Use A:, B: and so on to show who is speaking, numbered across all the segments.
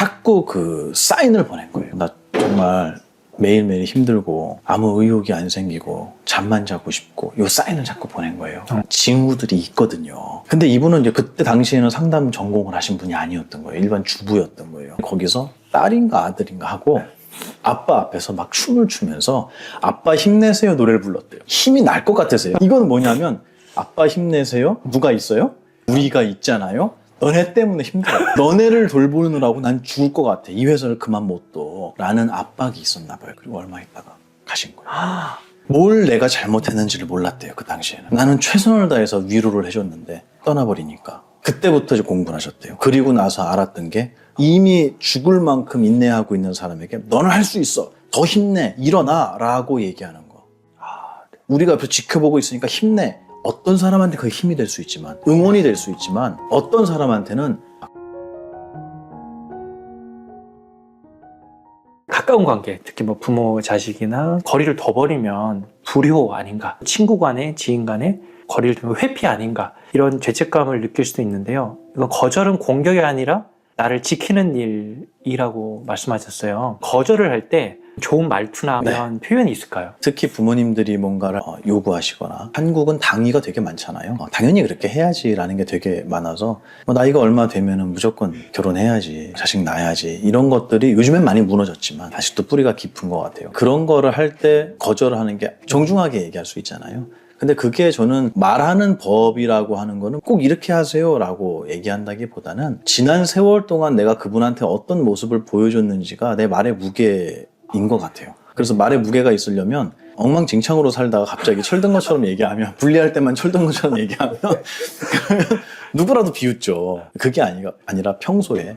A: 자꾸 그 사인을 보낸 거예요. 나 정말 매일매일 힘들고 아무 의욕이 안 생기고 잠만 자고 싶고 요 사인을 자꾸 보낸 거예요. 징후들이 있거든요. 근데 이분은 이제 그때 당시에는 상담 전공을 하신 분이 아니었던 거예요. 일반 주부였던 거예요. 거기서 딸인가 아들인가 하고 아빠 앞에서 막 춤을 추면서 아빠 힘내세요 노래를 불렀대요. 힘이 날 것 같아서요. 이건 뭐냐면 아빠 힘내세요? 누가 있어요? 우리가 있잖아요. 너네 때문에 힘들어. 너네를 돌보느라고 난 죽을 것 같아. 이 회사를 그만 못 둬. 라는 압박이 있었나 봐요. 그리고 얼마 있다가 가신 거예요. 뭘 내가 잘못했는지를 몰랐대요. 그 당시에는. 나는 최선을 다해서 위로를 해줬는데 떠나버리니까. 그때부터 이제 공부를 하셨대요. 그리고 나서 알았던 게 이미 죽을 만큼 인내하고 있는 사람에게 너는 할 수 있어. 더 힘내. 일어나. 라고 얘기하는 거. 우리가 옆에서 지켜보고 있으니까 힘내. 어떤 사람한테 그게 힘이 될 수 있지만 응원이 될 수 있지만 어떤 사람한테는
B: 가까운 관계, 특히 뭐 부모, 자식이나 거리를 둬버리면 불효 아닌가, 친구 간에, 지인 간에 거리를 두면 회피 아닌가, 이런 죄책감을 느낄 수도 있는데요. 이건 거절은 공격이 아니라 나를 지키는 일이라고 말씀하셨어요. 거절을 할 때 좋은 말투나 그런 표현이 있을까요?
A: 특히 부모님들이 뭔가를 요구하시거나 한국은 당위가 되게 많잖아요. 당연히 그렇게 해야지라는 게 되게 많아서 나이가 얼마 되면은 무조건 결혼해야지, 자식 낳아야지 이런 것들이 요즘엔 많이 무너졌지만 아직도 뿌리가 깊은 것 같아요. 그런 거를 할 때 거절하는 게 정중하게 얘기할 수 있잖아요. 근데 그게 저는 말하는 법이라고 하는 거는 꼭 이렇게 하세요 라고 얘기한다기보다는 지난 세월 동안 내가 그분한테 어떤 모습을 보여줬는지가 내 말의 무게인 것 같아요. 그래서 말의 무게가 있으려면 엉망진창으로 살다가 갑자기 철든 것처럼 얘기하면, 분리할 때만 철든 것처럼 얘기하면 누구라도 비웃죠. 그게 아니라 평소에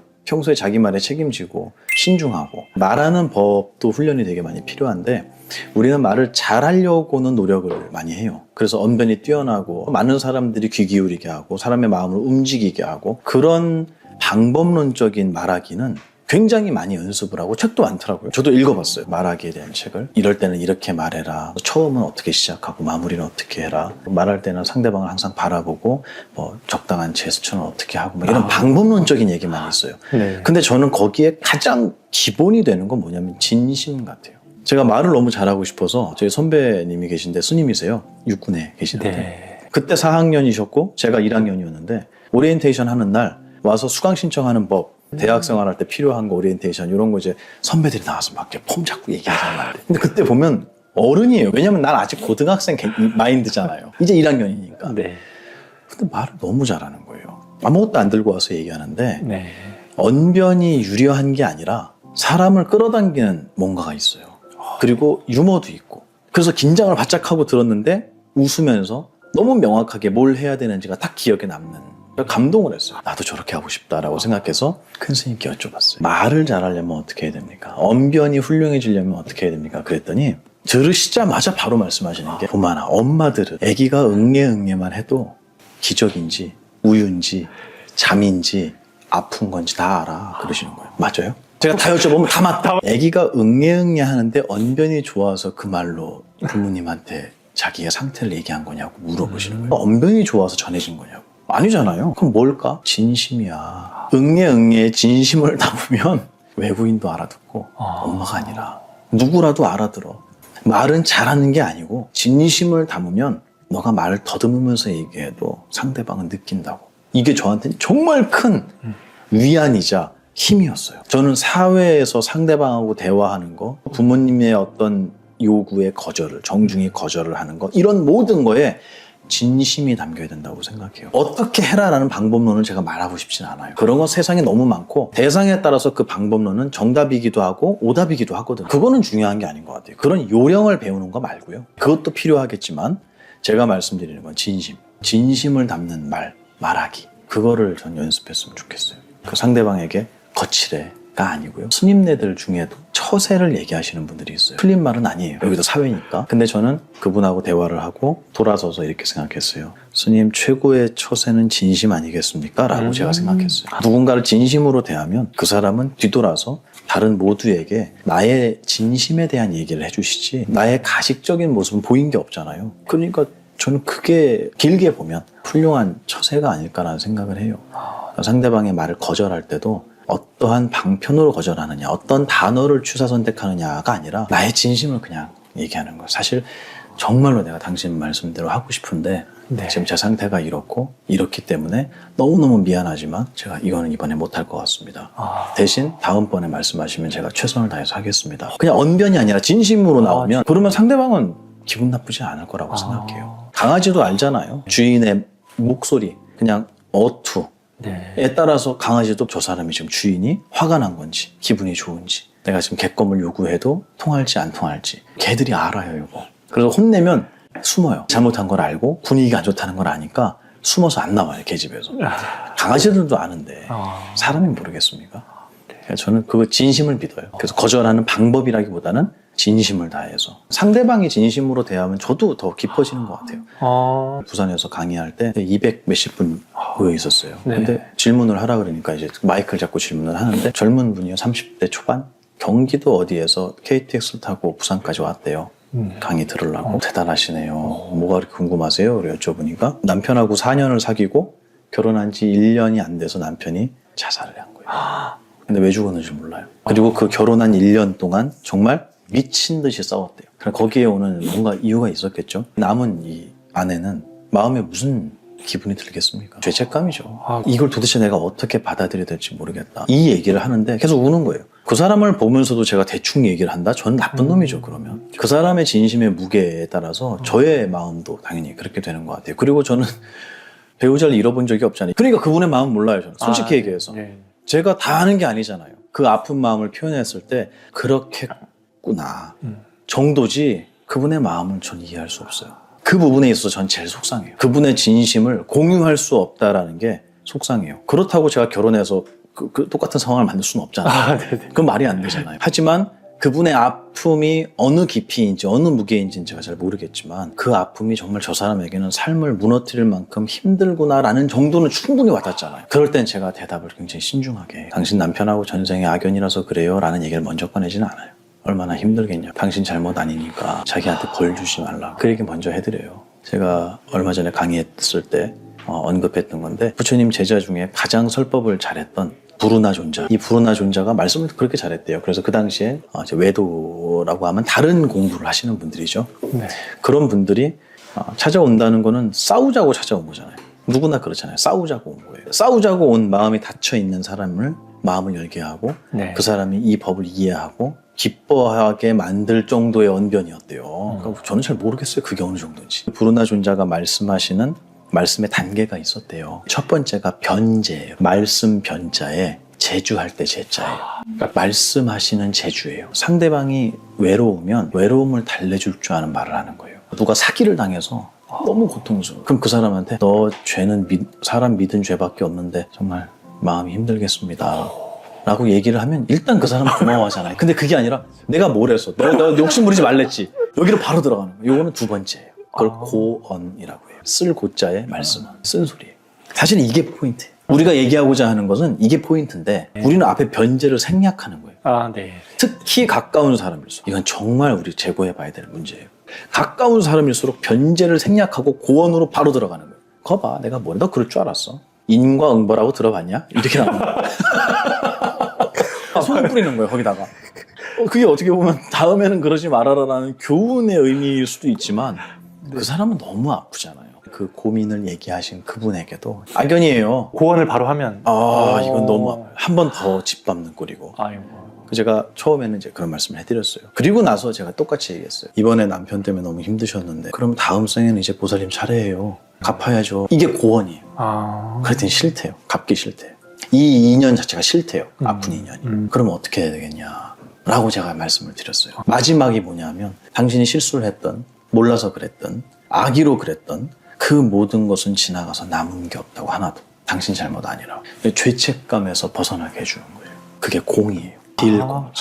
A: 자기 말에 책임지고 신중하고 말하는 법도 훈련이 되게 많이 필요한데 우리는 말을 잘하려고는 노력을 많이 해요. 그래서 언변이 뛰어나고 많은 사람들이 귀 기울이게 하고 사람의 마음을 움직이게 하고 그런 방법론적인 말하기는 굉장히 많이 연습을 하고 책도 많더라고요. 저도 읽어봤어요. 말하기에 대한 책을. 이럴 때는 이렇게 말해라. 처음은 어떻게 시작하고 마무리는 어떻게 해라. 말할 때는 상대방을 항상 바라보고 뭐 적당한 제스처는 어떻게 하고 뭐 이런 방법론적인 얘기 많이 있어요.
B: 네.
A: 근데 저는 거기에 가장 기본이 되는 건 뭐냐면 진심 같아요. 제가 말을 너무 잘하고 싶어서 저희 선배님이 계신데 스님이세요. 육군에 계시는데
B: 네.
A: 그때 4학년이셨고 제가 1학년이었는데 오리엔테이션 하는 날 와서 수강 신청하는 법, 대학생활 할 때 필요한 거 오리엔테이션 이런 거 이제 선배들이 나와서 막 폼 잡고 얘기하잖아요. 근데 그때 보면 어른이에요. 왜냐면 난 아직 고등학생 마인드잖아요. 이제 1학년이니까.
B: 네.
A: 근데 말을 너무 잘하는 거예요. 아무것도 안 들고 와서 얘기하는데
B: 네.
A: 언변이 유려한 게 아니라 사람을 끌어당기는 뭔가가 있어요. 그리고 유머도 있고. 그래서 긴장을 바짝 하고 들었는데 웃으면서 너무 명확하게 뭘 해야 되는지가 딱 기억에 남는. 감동을 했어요. 나도 저렇게 하고 싶다라고 생각해서 큰 스님께 여쭤봤어요. 말을 잘하려면 어떻게 해야 됩니까? 언변이 훌륭해지려면 어떻게 해야 됩니까? 그랬더니 들으시자마자 바로 말씀하시는 게 보마나 엄마들은 아기가 응애응애만 해도 기적인지 우유인지 잠인지 아픈 건지 다 알아 그러시는 거예요. 맞아요? 제가 다 여쭤보면 다 맞다. 아기가 응애응애 하는데 언변이 좋아서 그 말로 부모님한테 자기의 상태를 얘기한 거냐고 물어보시는 거예요. 언변이 좋아서 전해진 거냐고. 아니잖아요. 그럼 뭘까? 진심이야. 응애응애에 진심을 담으면 외부인도 알아듣고 엄마가 아니라 누구라도 알아들어. 말은 잘하는 게 아니고 진심을 담으면 너가 말을 더듬으면서 얘기해도 상대방은 느낀다고. 이게 저한테는 정말 큰 위안이자 힘이었어요. 저는 사회에서 상대방하고 대화하는 거, 부모님의 어떤 요구에 거절을, 정중히 거절을 하는 거, 이런 모든 거에 진심이 담겨야 된다고 생각해요. 어떻게 해라라는 방법론을 제가 말하고 싶진 않아요. 그런 건 세상에 너무 많고 대상에 따라서 그 방법론은 정답이기도 하고 오답이기도 하거든요. 그거는 중요한 게 아닌 것 같아요. 그런 요령을 배우는 거 말고요. 그것도 필요하겠지만 제가 말씀드리는 건 진심. 진심을 담는 말하기. 그거를 전 연습했으면 좋겠어요. 그 상대방에게 거칠해가 아니고요. 스님네들 중에도 처세를 얘기하시는 분들이 있어요. 틀린 말은 아니에요. 여기도 사회니까. 근데 저는 그분하고 대화를 하고 돌아서서 이렇게 생각했어요. 스님 최고의 처세는 진심 아니겠습니까? 라고 제가 생각했어요. 누군가를 진심으로 대하면 그 사람은 뒤돌아서 다른 모두에게 나의 진심에 대한 얘기를 해주시지 나의 가식적인 모습은 보인 게 없잖아요. 그러니까 저는 그게 길게 보면 훌륭한 처세가 아닐까라는 생각을 해요. 상대방의 말을 거절할 때도 어떠한 방편으로 거절하느냐, 어떤 단어를 취사 선택하느냐가 아니라 나의 진심을 그냥 얘기하는 거예요. 사실 정말로 내가 당신 말씀대로 하고 싶은데
B: 네.
A: 지금 제 상태가 이렇기 때문에 너무너무 미안하지만 제가 이거는 이번에 못할 것 같습니다. 대신 다음번에 말씀하시면 제가 최선을 다해서 하겠습니다. 그냥 언변이 아니라 진심으로 나오면 그러면 상대방은 기분 나쁘지 않을 거라고 생각해요. 강아지도 알잖아요. 주인의 목소리, 그냥 어투에
B: 네.
A: 따라서 강아지도 저 사람이 지금 주인이 화가 난 건지 기분이 좋은지 내가 지금 객검을 요구해도 통할지 안 통할지 개들이 알아요 이거. 그래서 혼내면 숨어요. 잘못한 걸 알고 분위기가 안 좋다는 걸 아니까 숨어서 안 나와요 개집에서. 강아지들도 아는데 사람이 모르겠습니까? 그래서 저는 그거 진심을 믿어요. 그래서 거절하는 방법이라기보다는 진심을 다해서 상대방이 진심으로 대하면 저도 더 깊어지는 것 같아요. 부산에서 강의할 때 200 몇십 분 모여 있었어요.
B: 네.
A: 근데 질문을 하라 그러니까 이제 마이크를 잡고 질문을 하는데 젊은 분이요 30대 초반 경기도 어디에서 KTX를 타고 부산까지 왔대요. 강의 들으려고. 대단하시네요. 뭐가 그렇게 궁금하세요? 그래 여쭤보니까 남편하고 4년을 사귀고 결혼한 지 1년이 안 돼서 남편이 자살을 한 거예요. 근데 왜 죽었는지 몰라요. 그리고 그 결혼한 1년 동안 정말 미친 듯이 싸웠대요. 그럼 거기에 오는 뭔가 이유가 있었겠죠. 남은 이 아내는 마음에 무슨 기분이 들겠습니까? 죄책감이죠. 이걸 도대체 내가 어떻게 받아들여야 될지 모르겠다. 이 얘기를 하는데 계속 우는 거예요. 그 사람을 보면서도 제가 대충 얘기를 한다? 전 나쁜 놈이죠, 그러면. 그 사람의 진심의 무게에 따라서 저의 마음도 당연히 그렇게 되는 것 같아요. 그리고 저는 배우자를 잃어본 적이 없잖아요. 그러니까 그분의 마음 몰라요, 저는. 솔직히 얘기해서.
B: 네.
A: 제가 다 아는 게 아니잖아요. 그 아픈 마음을 표현했을 때 그렇겠구나 정도지 그분의 마음을 전 이해할 수 없어요. 그 부분에 있어서 전 제일 속상해요. 그분의 진심을 공유할 수 없다라는 게 속상해요. 그렇다고 제가 결혼해서 그 똑같은 상황을 만들 수는 없잖아요. 그건 말이 안 되잖아요. 하지만 그분의 아픔이 어느 깊이인지 어느 무게인지는 제가 잘 모르겠지만 그 아픔이 정말 저 사람에게는 삶을 무너뜨릴 만큼 힘들구나라는 정도는 충분히 와닿잖아요. 그럴 땐 제가 대답을 굉장히 신중하게 당신 남편하고 전생에 악연이라서 그래요 라는 얘기를 먼저 꺼내지는 않아요. 얼마나 힘들겠냐. 당신 잘못 아니니까 자기한테 벌 주지 말라. 그 얘기 먼저 해드려요. 제가 얼마 전에 강의했을 때 언급했던 건데 부처님 제자 중에 가장 설법을 잘했던 부르나 존자. 이 부르나 존자가 말씀을 그렇게 잘했대요. 그래서 그 당시에 외도라고 하면 다른 공부를 하시는 분들이죠.
B: 네.
A: 그런 분들이 찾아온다는 거는 싸우자고 찾아온 거잖아요. 누구나 그렇잖아요. 싸우자고 온 거예요. 싸우자고 온 마음이 닫혀있는 사람을 마음을 열게 하고
B: 네.
A: 그 사람이 이 법을 이해하고 기뻐하게 만들 정도의 언변이었대요. 그러니까 저는 잘 모르겠어요. 그게 어느 정도인지. 부르나 존자가 말씀하시는 말씀의 단계가 있었대요. 첫 번째가 변제예요. 말씀 변자에 제주할 때 제자예요. 그러니까 말씀하시는 제주예요. 상대방이 외로우면 외로움을 달래줄 줄 아는 말을 하는 거예요. 누가 사기를 당해서 너무 고통스러워. 그럼 그 사람한테 너 죄는 사람 믿은 죄밖에 없는데 정말 마음이 힘들겠습니다. 라고 얘기를 하면 일단 그 사람은 고마워하잖아요. 근데 그게 아니라 내가 뭘 했어. 너 욕심 부리지 말랬지. 여기로 바로 들어가는 거예요. 요거는 두 번째예요. 그걸 고언이라고 해요. 쓸 고자의 말씀은 쓴소리예요. 사실 이게 포인트예요. 우리가 얘기하고자 하는 것은 이게 포인트인데 우리는 앞에 변제를 생략하는 거예요.
B: 네.
A: 특히 가까운 사람일수록 이건 정말 우리 재고해 봐야 될 문제예요. 가까운 사람일수록 변제를 생략하고 고언으로 바로 들어가는 거예요. 거 봐, 내가 뭐래? 너 그럴 줄 알았어. 인과응보라고 들어봤냐? 이렇게 나오는 거예요. 소금 뿌리는 거예요, 거기다가. 그게 어떻게 보면 다음에는 그러지 말아라라는 교훈의 의미일 수도 있지만 그 사람은 너무 아프잖아요. 그 고민을 얘기하신 그분에게도 악연이에요.
B: 고언을 바로 하면
A: 이건 너무 한 번 더 짓밟는 꼴이고.
B: 아이고.
A: 제가 처음에는 이제 그런 말씀을 해드렸어요. 그리고 나서 제가 똑같이 얘기했어요. 이번에 남편 때문에 너무 힘드셨는데 그럼 다음 생에는 이제 보살님 차례예요. 갚아야죠. 이게 고언이에요. 그랬더니 싫대요. 갚기 싫대요. 이 인연 자체가 싫대요. 아픈 인연이. 그러면 어떻게 해야 되겠냐 라고 제가 말씀을 드렸어요. 마지막이 뭐냐면 당신이 실수를 했던, 몰라서 그랬던, 악의로 그랬던 그 모든 것은 지나가서 남은 게 없다고. 하나도. 당신 잘못 아니라. 죄책감에서 벗어나게 해주는 거예요. 그게 공이에요. 딜공.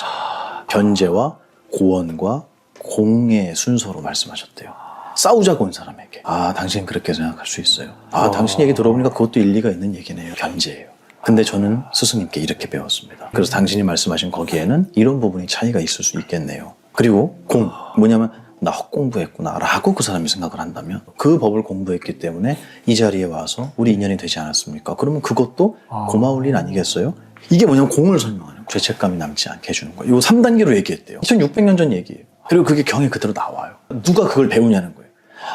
A: 변제와 고언과 공의 순서로 말씀하셨대요. 싸우자고 온 사람에게. 당신 그렇게 생각할 수 있어요. 당신 얘기 들어보니까 그것도 일리가 있는 얘기네요. 변제예요. 근데 저는 스승님께 이렇게 배웠습니다. 그래서 당신이 말씀하신 거기에는 이런 부분이 차이가 있을 수 있겠네요. 그리고 공. 뭐냐면 나 헛공부했구나 라고 그 사람이 생각을 한다면 그 법을 공부했기 때문에 이 자리에 와서 우리 인연이 되지 않았습니까? 그러면 그것도 고마울 일 아니겠어요? 이게 뭐냐면 공을 설명하는 거예요. 죄책감이 남지 않게 해주는 거예요. 이거 3단계로 얘기했대요. 2600년 전 얘기예요. 그리고 그게 경에 그대로 나와요. 누가 그걸 배우냐는 거예요.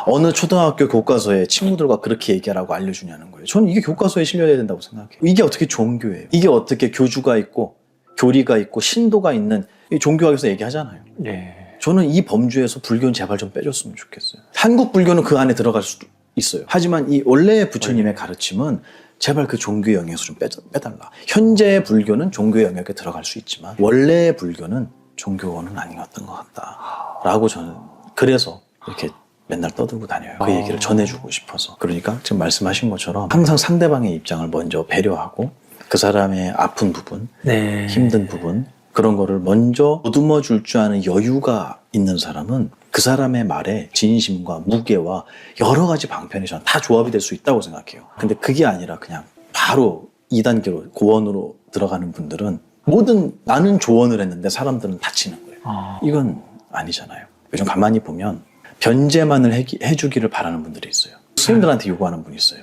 A: 어느 초등학교 교과서에 친구들과 그렇게 얘기하라고 알려주냐는 거예요. 저는 이게 교과서에 실려야 된다고 생각해요. 이게 어떻게 종교예요? 이게 어떻게 교주가 있고 교리가 있고 신도가 있는 이 종교학에서 얘기하잖아요.
B: 네.
A: 저는 이 범주에서 불교는 제발 좀 빼줬으면 좋겠어요. 한국 불교는 그 안에 들어갈 수도 있어요. 하지만 이 원래의 부처님의 가르침은 제발 그 종교 영역에서 좀 빼달라. 현재의 불교는 종교 영역에 들어갈 수 있지만 원래의 불교는 종교는 아니었던 것 같다 라고 저는 그래서 이렇게 맨날 떠들고 다녀요. 그 얘기를 전해주고 싶어서. 그러니까 지금 말씀하신 것처럼 항상 상대방의 입장을 먼저 배려하고 그 사람의 아픈 부분,
B: 네.
A: 힘든 부분 그런 거를 먼저 보듬어 줄 줄 아는 여유가 있는 사람은 그 사람의 말에 진심과 무게와 여러 가지 방편이 저는 다 조합이 될 수 있다고 생각해요. 근데 그게 아니라 그냥 바로 2단계로 고원으로 들어가는 분들은 모든 나는 조언을 했는데 사람들은 다치는 거예요. 이건 아니잖아요. 요즘 가만히 보면 변제만을 해주기를 바라는 분들이 있어요. 스님들한테 요구하는 분이 있어요.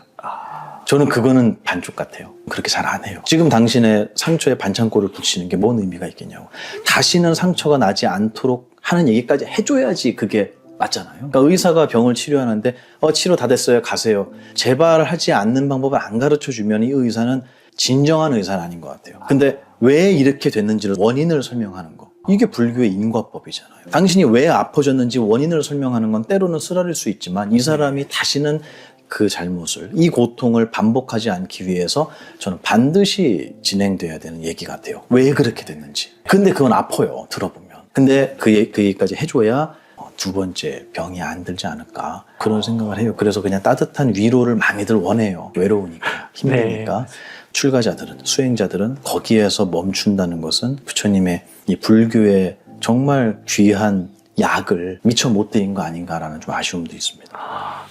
A: 저는 그거는 반쪽 같아요. 그렇게 잘 안 해요. 지금 당신의 상처에 반창고를 붙이는 게 뭔 의미가 있겠냐고. 다시는 상처가 나지 않도록 하는 얘기까지 해줘야지 그게 맞잖아요. 그러니까 의사가 병을 치료하는데 치료 다 됐어요. 가세요. 재발하지 않는 방법을 안 가르쳐주면 이 의사는 진정한 의사는 아닌 것 같아요. 근데 왜 이렇게 됐는지를 원인을 설명하는 거. 이게 불교의 인과법이잖아요. 당신이 왜 아파졌는지 원인을 설명하는 건 때로는 쓰라릴 수 있지만 이 사람이 다시는 그 잘못을, 이 고통을 반복하지 않기 위해서 저는 반드시 진행돼야 되는 얘기 같아요. 왜 그렇게 됐는지. 근데 그건 아파요, 들어보면. 근데 그 얘기까지 해줘야 두 번째 병이 안 들지 않을까 그런 생각을 해요. 그래서 그냥 따뜻한 위로를 많이들 원해요. 외로우니까, 힘드니까. 네. 출가자들은, 수행자들은 거기에서 멈춘다는 것은 부처님의 이 불교의 정말 귀한 약을 미처 못 드린 거 아닌가라는 좀 아쉬움도 있습니다.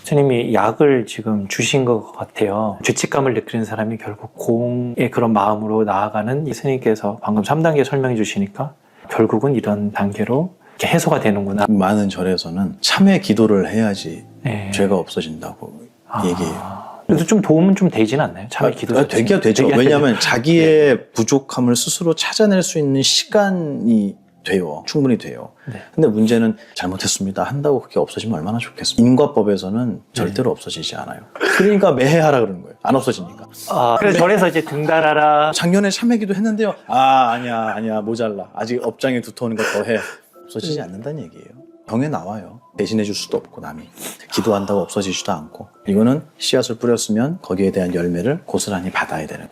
B: 스님이 약을 지금 주신 것 같아요. 죄책감을 느끼는 사람이 결국 공의 그런 마음으로 나아가는 이 스님께서 방금 3단계 설명해 주시니까 결국은 이런 단계로 이렇게 해소가 되는구나.
A: 많은 절에서는 참회 기도를 해야지
B: 네.
A: 죄가 없어진다고 얘기해요.
B: 그래도 좀 도움은 좀 되지는 않나요? 참회 기도
A: 되기야 되죠. 왜냐하면 자기의 부족함을 스스로 찾아낼 수 있는 시간이 돼요. 충분히 돼요.
B: 네.
A: 근데 문제는 잘못했습니다 한다고 그게 없어지면 얼마나 좋겠습니까? 인과법에서는 절대로 없어지지 않아요. 그러니까 매해 하라 그러는 거예요. 안 없어지니까.
B: 그래서 절에서 이제 등달하라.
A: 작년에 참회기도 했는데요. 아니야 모자라. 아직 업장에 두터우니까 더 해. 없어지지 않는다는 얘기예요. 병에 나와요. 대신해 줄 수도 없고 남이. 기도한다고 없어지지도 않고. 이거는 씨앗을 뿌렸으면 거기에 대한 열매를 고스란히 받아야 되는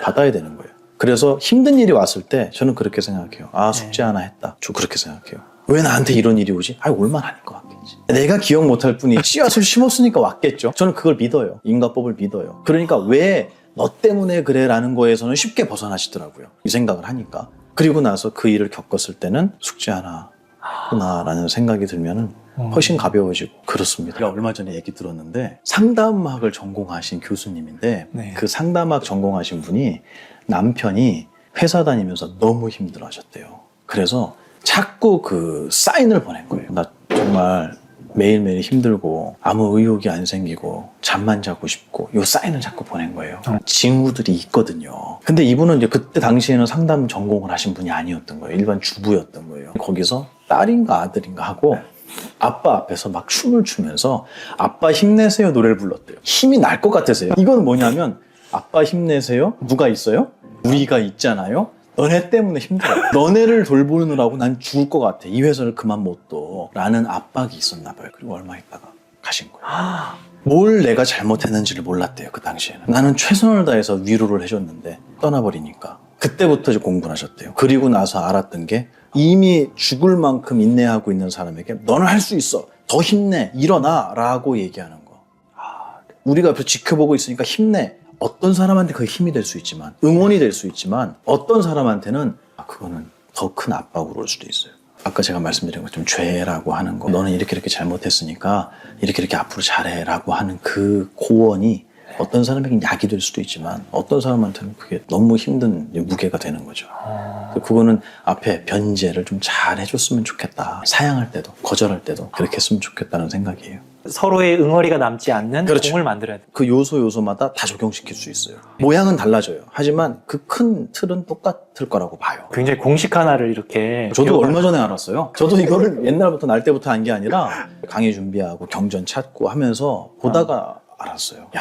A: 거예요. 그래서 힘든 일이 왔을 때 저는 그렇게 생각해요. 숙제 하나 했다. 저 그렇게 생각해요. 왜 나한테 이런 일이 오지? 올만 아닐 것 같겠지. 내가 기억 못할 뿐이 씨앗을 심었으니까 왔겠죠. 저는 그걸 믿어요. 인과법을 믿어요. 그러니까 왜 너 때문에 그래 라는 거에서는 쉽게 벗어나시더라고요. 이 생각을 하니까. 그리고 나서 그 일을 겪었을 때는 숙제 하나 구나라는 생각이 들면은 훨씬 가벼워지고 그렇습니다. 제가 얼마 전에 얘기 들었는데 상담학을 전공하신 교수님인데
B: 네.
A: 그 상담학 전공하신 분이 남편이 회사 다니면서 너무 힘들어 하셨대요. 그래서 자꾸 그 사인을 보낸 거예요. 나 정말 매일매일 힘들고 아무 의욕이 안 생기고 잠만 자고 싶고 요 사인을 자꾸 보낸 거예요. 징후들이 있거든요. 근데 이분은 이제 그때 당시에는 상담 전공을 하신 분이 아니었던 거예요. 일반 주부였던 거예요. 거기서 딸인가 아들인가 하고 아빠 앞에서 막 춤을 추면서 아빠 힘내세요 노래를 불렀대요. 힘이 날 것 같아서요. 이건 뭐냐면 아빠 힘내세요? 누가 있어요? 우리가 있잖아요. 너네 때문에 힘들어. 너네를 돌보느라고 난 죽을 것 같아. 이 회사를 그만 못 둬. 라는 압박이 있었나 봐요. 그리고 얼마 있다가 가신 거예요. 뭘 내가 잘못했는지를 몰랐대요. 그 당시에는. 나는 최선을 다해서 위로를 해줬는데 떠나버리니까. 그때부터 이제 공부를 하셨대요. 그리고 나서 알았던 게 이미 죽을 만큼 인내하고 있는 사람에게 너는 할 수 있어. 더 힘내. 일어나. 라고 얘기하는 거. 우리가 옆에서 지켜보고 있으니까 힘내. 어떤 사람한테 그게 힘이 될 수 있지만 응원이 될 수 있지만 어떤 사람한테는 그거는 더 큰 압박으로 올 수도 있어요. 아까 제가 말씀드린 것처럼 죄라고 하는 거 너는 이렇게 잘못했으니까 이렇게 앞으로 잘해 라고 하는 그 고언이 어떤 사람에게는 약이 될 수도 있지만 어떤 사람한테는 그게 너무 힘든 무게가 되는 거죠. 그거는 앞에 변제를 좀 잘 해줬으면 좋겠다. 사양할 때도 거절할 때도 그렇게 했으면 좋겠다는 생각이에요.
B: 서로의 응어리가 남지 않는
A: 그렇죠.
B: 공을 만들어야 돼.
A: 그 요소마다 다 적용시킬 수 있어요. 모양은 달라져요. 하지만 그 큰 틀은 똑같을 거라고 봐요.
B: 굉장히 공식 하나를 이렇게
A: 저도
B: 배워가-
A: 얼마 전에 알았어요. 저도 이거를 옛날부터 날 때부터 한 게 아니라 강의 준비하고 경전 찾고 하면서 보다가 알았어요. 야,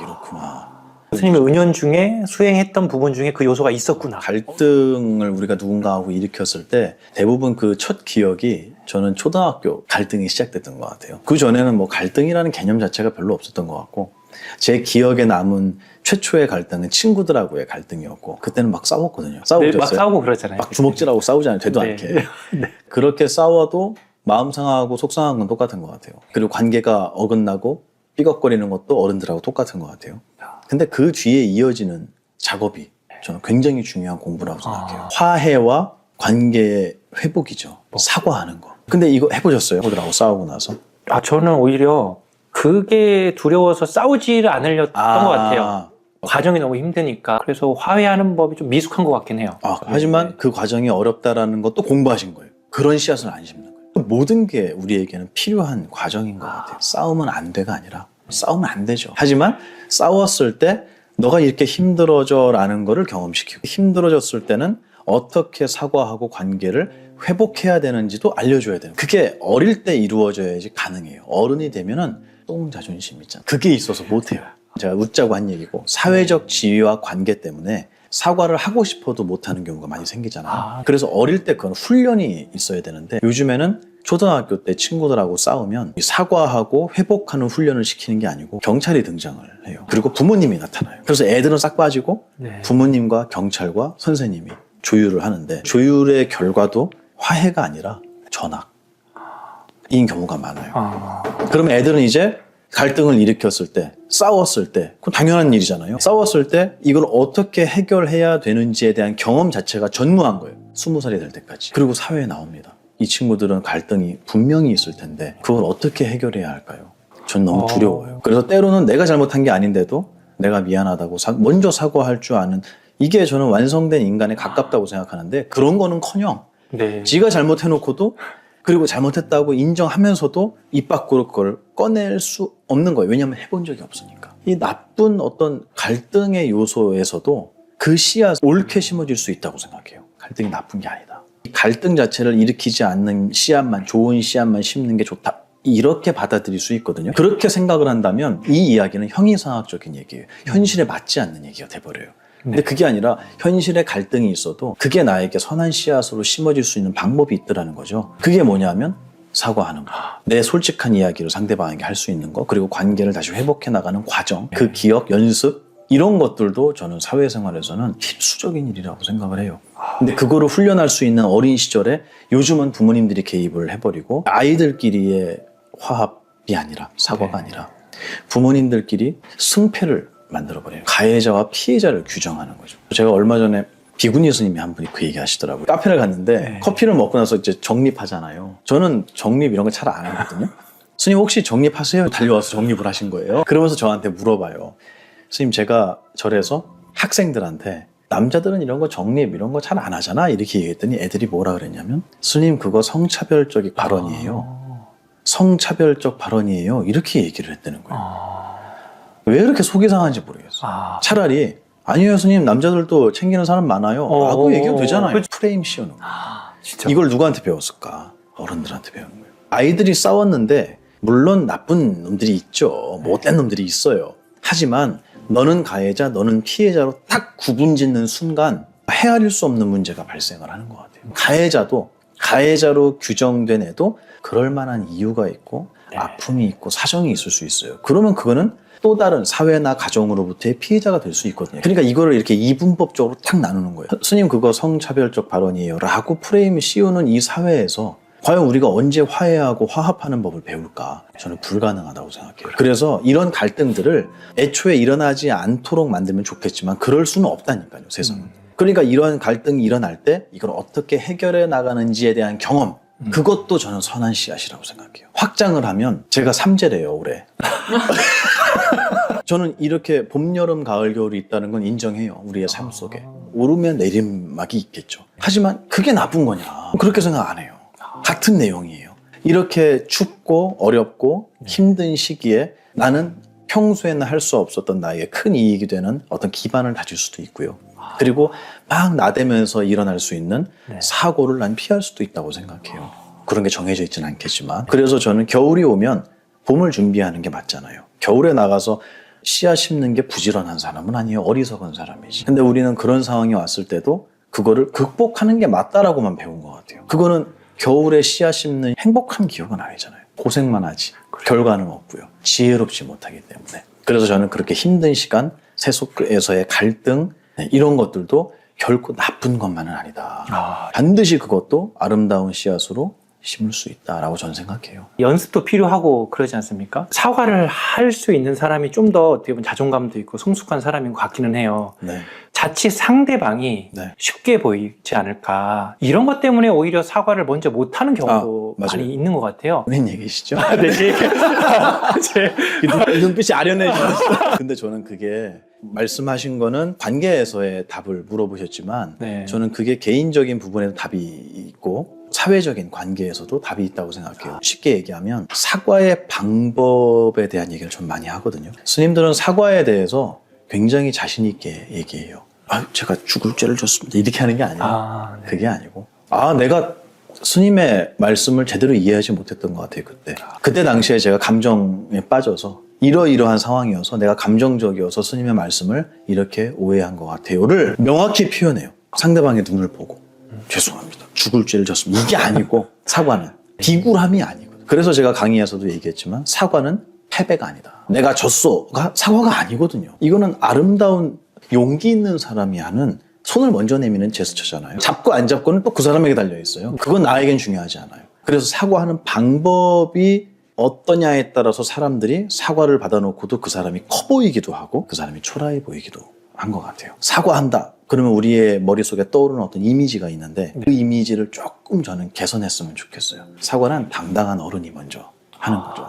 A: 이렇구나.
B: 스님의 은연중에 수행했던 부분 중에 그 요소가 있었구나.
A: 갈등을 우리가 누군가하고 일으켰을 때 대부분 그 첫 기억이 저는 초등학교 갈등이 시작됐던 것 같아요. 그 전에는 뭐 갈등이라는 개념 자체가 별로 없었던 것 같고 제 기억에 남은 최초의 갈등은 친구들하고의 갈등이었고 그때는 막 싸웠거든요. 싸우고
B: 네, 막 싸우고 그러잖아요.
A: 막 주먹질하고 싸우잖아요. 되도
B: 네.
A: 않게.
B: 네.
A: 그렇게 싸워도 마음 상하고 속상한 건 똑같은 것 같아요. 그리고 관계가 어긋나고 삐걱거리는 것도 어른들하고 똑같은 것 같아요. 근데 그 뒤에 이어지는 작업이 저는 굉장히 중요한 공부라고 생각해요. 화해와 관계 회복이죠. 사과하는 거. 근데 이거 해보셨어요? 친구들하고 싸우고 나서?
B: 저는 오히려 그게 두려워서 싸우지를 않으려던 것 같아요. 과정이 너무 힘드니까. 그래서 화해하는 법이 좀 미숙한 것 같긴 해요.
A: 하지만 그 과정이 어렵다라는 것도 공부하신 거예요. 그런 씨앗을 안 심는 거예요. 모든 게 우리에게는 필요한 과정인 것 같아요. 싸우면 안 돼가 아니라 싸우면 안 되죠. 하지만 싸웠을 때 너가 이렇게 힘들어져라는 거를 경험시키고 힘들어졌을 때는 어떻게 사과하고 관계를 회복해야 되는지도 알려줘야 돼요. 그게 어릴 때 이루어져야지 가능해요. 어른이 되면은 똥 자존심 있잖아요. 그게 있어서 못해요. 제가 웃자고 한 얘기고 사회적 지위와 관계 때문에 사과를 하고 싶어도 못하는 경우가 많이 생기잖아요. 그래서 어릴 때 그건 훈련이 있어야 되는데 요즘에는 초등학교 때 친구들하고 싸우면 사과하고 회복하는 훈련을 시키는 게 아니고 경찰이 등장을 해요. 그리고 부모님이 나타나요. 그래서 애들은 싹 빠지고 부모님과 경찰과 선생님이 조율을 하는데 조율의 결과도 화해가 아니라 전학인 경우가 많아요. 그러면 애들은 이제 갈등을 일으켰을 때, 싸웠을 때, 그건 당연한 일이잖아요. 싸웠을 때 이걸 어떻게 해결해야 되는지에 대한 경험 자체가 전무한 거예요. 20살이 될 때까지. 그리고 사회에 나옵니다. 이 친구들은 갈등이 분명히 있을 텐데 그걸 어떻게 해결해야 할까요? 전 너무 두려워요. 그래서 때로는 내가 잘못한 게 아닌데도 내가 미안하다고 먼저 사과할 줄 아는 이게 저는 완성된 인간에 가깝다고 생각하는데 그런 거는커녕 지가 잘못해놓고도 그리고 잘못했다고 인정하면서도 입 밖으로 그걸 꺼낼 수 없는 거예요. 왜냐하면 해본 적이 없으니까. 이 나쁜 어떤 갈등의 요소에서도 그 씨앗 옳게 심어질 수 있다고 생각해요. 갈등이 나쁜 게 아니다. 갈등 자체를 일으키지 않는 씨앗만, 좋은 씨앗만 심는 게 좋다. 이렇게 받아들일 수 있거든요. 그렇게 생각을 한다면 이 이야기는 형이상학적인 얘기예요. 현실에 맞지 않는 얘기가 돼버려요. 근데 그게 아니라 현실에 갈등이 있어도 그게 나에게 선한 씨앗으로 심어질 수 있는 방법이 있더라는 거죠. 그게 뭐냐면 사과하는 거. 내 솔직한 이야기를 상대방에게 할 수 있는 거. 그리고 관계를 다시 회복해 나가는 과정. 그 기억, 연습 이런 것들도 저는 사회생활에서는 필수적인 일이라고 생각을 해요. 근데 그거를 훈련할 수 있는 어린 시절에 요즘은 부모님들이 개입을 해버리고 아이들끼리의 화합이 아니라 사과가 아니라 부모님들끼리 승패를 만들어버려요. 가해자와 피해자를 규정하는 거죠. 제가 얼마 전에 비구니 스님이 한 분이 그 얘기 하시더라고요. 카페를 갔는데 커피를 먹고 나서 이제 정립하잖아요. 저는 정립 이런 거 잘 안 하거든요. 스님 혹시 정립하세요? 달려와서 정립을 하신 거예요. 그러면서 저한테 물어봐요. 스님 제가 절에서 학생들한테 남자들은 이런 거 정립 이런 거 잘 안 하잖아 이렇게 얘기했더니 애들이 뭐라 그랬냐면 스님 그거 성차별적 발언이에요. 성차별적 발언이에요. 이렇게 얘기를 했다는 거예요. 왜 이렇게 속이 상한지 모르겠어요. 차라리 아니에요 스님 남자들도 챙기는 사람 많아요 라고 얘기하면 되잖아요. 프레임 씌우는 거예요.
B: 진짜?
A: 이걸 누구한테 배웠을까? 어른들한테 배운 거예요. 아이들이 싸웠는데 물론 나쁜 놈들이 있죠. 못된 놈들이 있어요. 하지만 너는 가해자 너는 피해자로 딱 구분짓는 순간 헤아릴 수 없는 문제가 발생을 하는 것 같아요. 가해자도 가해자로 규정된 애도 그럴 만한 이유가 있고 아픔이 있고 사정이 있을 수 있어요. 그러면 그거는 또 다른 사회나 가정으로부터의 피해자가 될 수 있거든요. 그러니까 이거를 이렇게 이분법적으로 딱 나누는 거예요. 스님 그거 성차별적 발언이에요 라고 프레임을 씌우는 이 사회에서 과연 우리가 언제 화해하고 화합하는 법을 배울까? 저는 불가능하다고 생각해요. 그래서 이런 갈등들을 애초에 일어나지 않도록 만들면 좋겠지만 그럴 수는 없다니까요, 세상은. 그러니까 이런 갈등이 일어날 때 이걸 어떻게 해결해 나가는지에 대한 경험 그것도 저는 선한 씨앗이라고 생각해요. 확장을 하면 제가 3제래요 올해. 저는 이렇게 봄, 여름, 가을, 겨울이 있다는 건 인정해요. 우리의 삶 속에. 오르면 내리막이 있겠죠. 하지만 그게 나쁜 거냐. 그렇게 생각 안 해요. 같은 내용이에요. 이렇게 춥고 어렵고 힘든 시기에 나는 평소에는 할 수 없었던 나에게 큰 이익이 되는 어떤 기반을 다질 수도 있고요. 그리고 막 나대면서 일어날 수 있는 사고를 난 피할 수도 있다고 생각해요. 그런 게 정해져 있지는 않겠지만. 그래서 저는 겨울이 오면 봄을 준비하는 게 맞잖아요. 겨울에 나가서 씨앗 심는 게 부지런한 사람은 아니에요. 어리석은 사람이지. 근데 우리는 그런 상황이 왔을 때도 그거를 극복하는 게 맞다라고만 배운 것 같아요. 그거는 겨울에 씨앗 심는 행복한 기억은 아니잖아요. 고생만 하지. 결과는 없고요. 지혜롭지 못하기 때문에. 그래서 저는 그렇게 힘든 시간, 세속에서의 갈등, 이런 것들도 결코 나쁜 것만은 아니다. 반드시 그것도 아름다운 씨앗으로 심을 수 있다라고 저는 생각해요.
B: 연습도 필요하고 그러지 않습니까? 사과를 할 수 있는 사람이 좀 더 어떻게 보면 자존감도 있고 성숙한 사람인 것 같기는 해요.
A: 네.
B: 자칫 상대방이
A: 네.
B: 쉽게 보이지 않을까. 이런 것 때문에 오히려 사과를 먼저 못하는 경우도
A: 맞아요.
B: 많이 있는 것 같아요.
A: 본인 얘기시죠?
B: 네, 제
A: 눈빛이 아련해지셨어요. 근데 저는 그게 말씀하신 거는 관계에서의 답을 물어보셨지만
B: 네.
A: 저는 그게 개인적인 부분에도 답이 있고 사회적인 관계에서도 답이 있다고 생각해요. 쉽게 얘기하면 사과의 방법에 대한 얘기를 좀 많이 하거든요. 스님들은 사과에 대해서 굉장히 자신 있게 얘기해요. 제가 죽을 죄를 졌습니다. 이렇게 하는 게 아니에요.
B: 네.
A: 그게 아니고 내가 스님의 말씀을 제대로 이해하지 못했던 것 같아요. 그때 당시에 제가 감정에 빠져서 이러이러한 상황이어서 내가 감정적이어서 스님의 말씀을 이렇게 오해한 것 같아요를 명확히 표현해요. 상대방의 눈을 보고 죄송합니다. 죽을 죄를 졌습니다. 이게 아니고 사과는 비굴함이 아니거든요. 그래서 제가 강의에서도 얘기했지만 사과는 패배가 아니다. 내가 졌소가 사과가 아니거든요. 이거는 아름다운 용기 있는 사람이 하는 손을 먼저 내미는 제스처잖아요. 잡고 안 잡고는 또 그 사람에게 달려있어요. 그건 나에겐 중요하지 않아요. 그래서 사과하는 방법이 어떠냐에 따라서 사람들이 사과를 받아놓고도 그 사람이 커 보이기도 하고 그 사람이 초라해 보이기도 한 것 같아요. 사과한다. 그러면 우리의 머릿속에 떠오르는 어떤 이미지가 있는데 그 이미지를 조금 저는 개선했으면 좋겠어요. 사과는 당당한 어른이 먼저 하는 거죠.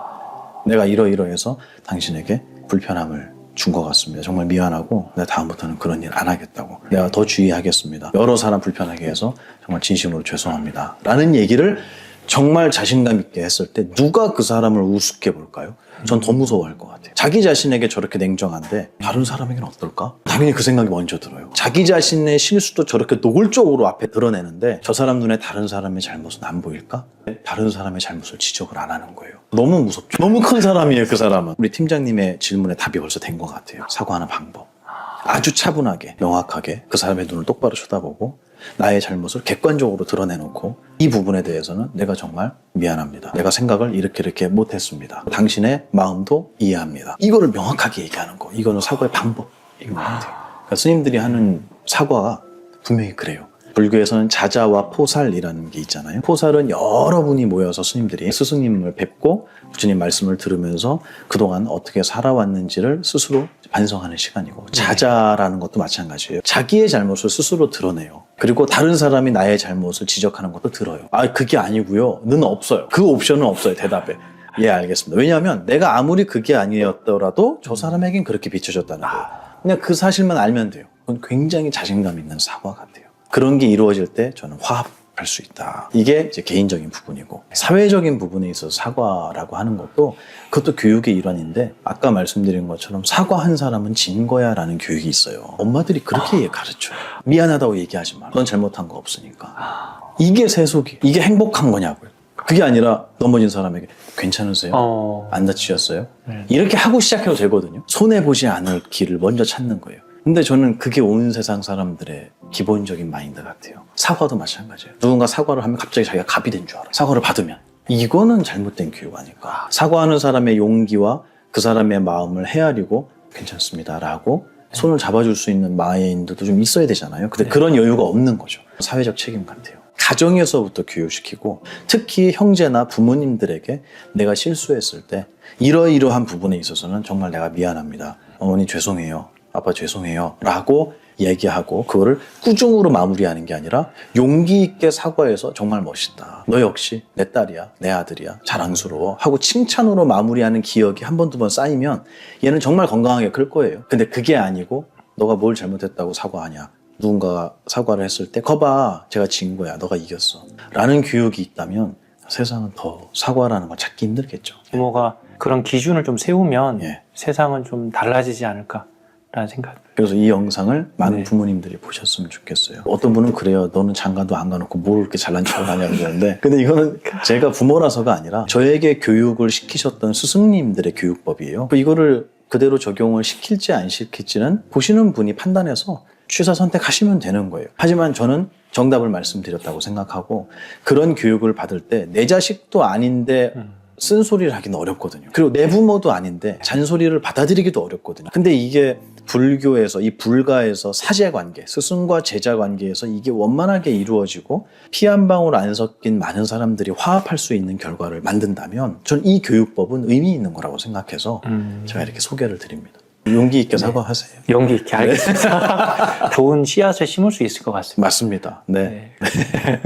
A: 내가 이러이러해서 당신에게 불편함을 준 것 같습니다. 정말 미안하고 내가 다음부터는 그런 일 안 하겠다고. 내가 더 주의하겠습니다. 여러 사람 불편하게 해서 정말 진심으로 죄송합니다. 라는 얘기를 정말 자신감 있게 했을 때 누가 그 사람을 우습게 볼까요? 전 더 무서워할 것 같아요. 자기 자신에게 저렇게 냉정한데 다른 사람에게는 어떨까? 당연히 그 생각이 먼저 들어요. 자기 자신의 실수도 저렇게 노골적으로 앞에 드러내는데 저 사람 눈에 다른 사람의 잘못은 안 보일까? 다른 사람의 잘못을 지적을 안 하는 거예요. 너무 무섭죠. 너무 큰 사람이에요, 그 사람은. 우리 팀장님의 질문에 답이 벌써 된 것 같아요. 사과하는 방법. 아주 차분하게, 명확하게 그 사람의 눈을 똑바로 쳐다보고 나의 잘못을 객관적으로 드러내놓고 이 부분에 대해서는 내가 정말 미안합니다. 내가 생각을 이렇게 못했습니다. 당신의 마음도 이해합니다. 이거를 명확하게 얘기하는 거. 이거는 사과의 방법인 것 같아요. 그러니까 스님들이 하는 사과가 분명히 그래요. 불교에서는 자자와 포살이라는 게 있잖아요. 포살은 여러분이 모여서 스님들이 스승님을 뵙고 부처님 말씀을 들으면서 그동안 어떻게 살아왔는지를 스스로 반성하는 시간이고 자자라는 것도 마찬가지예요. 자기의 잘못을 스스로 드러내요. 그리고 다른 사람이 나의 잘못을 지적하는 것도 들어요. 그게 아니고요. 는 없어요. 그 옵션은 없어요. 대답에. 예, 알겠습니다. 왜냐하면 내가 아무리 그게 아니었더라도 저 사람에겐 그렇게 비춰졌다는 거예요. 그냥 그 사실만 알면 돼요. 그건 굉장히 자신감 있는 사과 같아요. 그런 게 이루어질 때 저는 화합할 수 있다. 이게 이제 개인적인 부분이고 사회적인 부분에 있어서 사과라고 하는 것도 그것도 교육의 일환인데 아까 말씀드린 것처럼 사과한 사람은 진 거야 라는 교육이 있어요. 엄마들이 그렇게 가르쳐요. 미안하다고 얘기하지 마. 넌 잘못한 거 없으니까. 이게 세속이 이게 행복한 거냐고요. 그게 아니라 넘어진 사람에게 괜찮으세요? 안 다치셨어요? 이렇게 하고 시작해도 되거든요. 손해보지 않을 길을 먼저 찾는 거예요. 근데 저는 그게 온 세상 사람들의 기본적인 마인드 같아요. 사과도 마찬가지예요. 누군가 사과를 하면 갑자기 자기가 갑이 된 줄 알아. 사과를 받으면. 이거는 잘못된 교육 아닐까. 사과하는 사람의 용기와 그 사람의 마음을 헤아리고 괜찮습니다 라고 손을 잡아줄 수 있는 마인드도 좀 있어야 되잖아요. 근데 그런 여유가 없는 거죠. 사회적 책임 같아요. 가정에서부터 교육시키고 특히 형제나 부모님들에게 내가 실수했을 때 이러이러한 부분에 있어서는 정말 내가 미안합니다. 어머니 죄송해요. 아빠 죄송해요 라고 얘기하고 그거를 꾸중으로 마무리하는 게 아니라 용기 있게 사과해서 정말 멋있다. 너 역시 내 딸이야, 내 아들이야, 자랑스러워 하고 칭찬으로 마무리하는 기억이 한 번, 두 번 쌓이면 얘는 정말 건강하게 클 거예요. 근데 그게 아니고 너가 뭘 잘못했다고 사과하냐. 누군가가 사과를 했을 때 거봐, 제가 진 거야, 너가 이겼어 라는 교육이 있다면 세상은 더 사과라는 걸 찾기 힘들겠죠.
B: 부모가 그런 기준을 좀 세우면
A: 예.
B: 세상은 좀 달라지지 않을까라는 생각.
A: 그래서 이 영상을 많은
B: 네.
A: 부모님들이 보셨으면 좋겠어요. 어떤 분은 그래요. 너는 장가도 안 가놓고 뭘 그렇게 잘난 척을 하냐고 그러는데 근데 이거는 제가 부모라서가 아니라 저에게 교육을 시키셨던 스승님들의 교육법이에요. 이거를 그대로 적용을 시킬지 안 시킬지는 보시는 분이 판단해서 취사 선택하시면 되는 거예요. 하지만 저는 정답을 말씀드렸다고 생각하고 그런 교육을 받을 때 내 자식도 아닌데 쓴소리를 하기는 어렵거든요. 그리고 내 부모도 아닌데 잔소리를 받아들이기도 어렵거든요. 근데 이게 불교에서 이 불가에서 사제관계, 스승과 제자 관계에서 이게 원만하게 이루어지고 피 한 방울 안 섞인 많은 사람들이 화합할 수 있는 결과를 만든다면 저는 이 교육법은 의미 있는 거라고 생각해서 제가 이렇게 소개를 드립니다. 용기 있게 사과하세요.
B: 용기 있게 알겠습니다. 좋은 씨앗을 심을 수 있을 것 같습니다.
A: 맞습니다. 네.
B: 네.